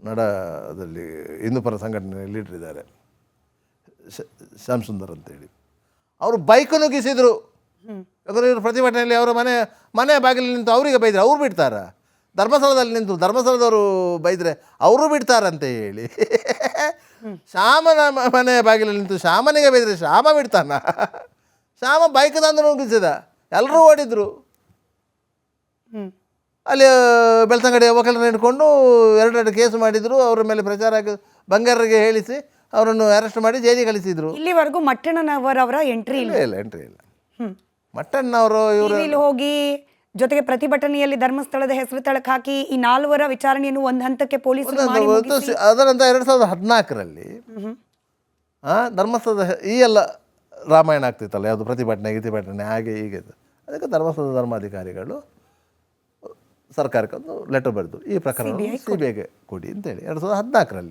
ನಡದಲ್ಲಿ ಹಿಂದೂಪರ ಸಂಘಟನೆ ಲೀಡರ್ ಇದ್ದಾರೆ, ಶ್ಯಾಮ್ ಸುಂದರ್ ಅಂತೇಳಿ. ಅವರು ಬೈಕ್ ನುಗ್ಗಿಸಿದ್ರು. ಯಾಕಂದರೆ ಇವರು ಪ್ರತಿಭಟನೆಯಲ್ಲಿ ಅವರ ಮನೆ ಬಾಗಿಲಲ್ಲಿ ನಿಂತು ಅವರಿಗೆ ಬೈದರೆ ಅವ್ರು ಬಿಡ್ತಾರ? ಧರ್ಮಸ್ಥಳದಲ್ಲಿ ನಿಂತು ಧರ್ಮಸ್ಥಳದವರು ಬೈದರೆ ಅವರು ಬಿಡ್ತಾರಂತ ಹೇಳಿ ಶ್ಯಾಮನ ಮನೆ ಬಾಗಿಲಲ್ಲಿ ನಿಂತು ಶ್ಯಾಮನಿಗೆ ಬೈದರೆ ಶ್ಯಾಮ ಬಿಡ್ತಾನ? ಶ್ಯಾಮ ಬೈಕ್ ತಂದು ನುಗ್ಗಿಸಿದ, ಎಲ್ಲರೂ ಓಡಿದ್ರು. ಅಲ್ಲಿ ಬೆಳ್ತಂಗಡಿಯ ವಕೀಲರನ್ನು ಹಿಡ್ಕೊಂಡು 2 ಕೇಸು ಮಾಡಿದರು. ಅವರ ಮೇಲೆ ಪ್ರಚಾರ ಬಂಗಾರರಿಗೆ ಹೇಳಿಸಿ ಅವರನ್ನು ಅರೆಸ್ಟ್ ಮಾಡಿ ಜೈಲಿಗೆ ಕಳಿಸಿದ್ರು. ಇಲ್ಲಿವರೆಗೂ ಮಟ್ಟಣ್ಣನವರವರ ಎಂಟ್ರಿ ಇಲ್ಲ ಎಂಟ್ರಿ ಇಲ್ಲ. ಮಟ್ಟಣ್ಣವರು ಇವರು ಹೋಗಿ ಜೊತೆಗೆ ಪ್ರತಿಭಟನೆಯಲ್ಲಿ ಧರ್ಮಸ್ಥಳದ ಹೆಸರು ತಳಕ್ ಹಾಕಿ ಈ 4 ವಿಚಾರಣೆಯನ್ನು ಒಂದು ಹಂತಕ್ಕೆ ಪೊಲೀಸರು ಅದರ ನಂತರ 2014ರಲ್ಲಿ ಧರ್ಮಸ್ಥಳದ ಈ ಎಲ್ಲ ರಾಮಾಯಣ ಆಗ್ತಿತ್ತಲ್ಲ, ಯಾವುದು ಪ್ರತಿಭಟನೆ ಹಾಗೆ ಹೀಗೆ. ಅದಕ್ಕೆ ಧರ್ಮಸ್ಥಳದ ಧರ್ಮಾಧಿಕಾರಿಗಳು ಸರ್ಕಾರಕ್ಕೆ ಒಂದು ಲೆಟರ್ ಬರೆದು ಈ ಪ್ರಕರಣ CBIಗೆ ಕೊಡಿ ಅಂತೇಳಿ 2014ರಲ್ಲಿ.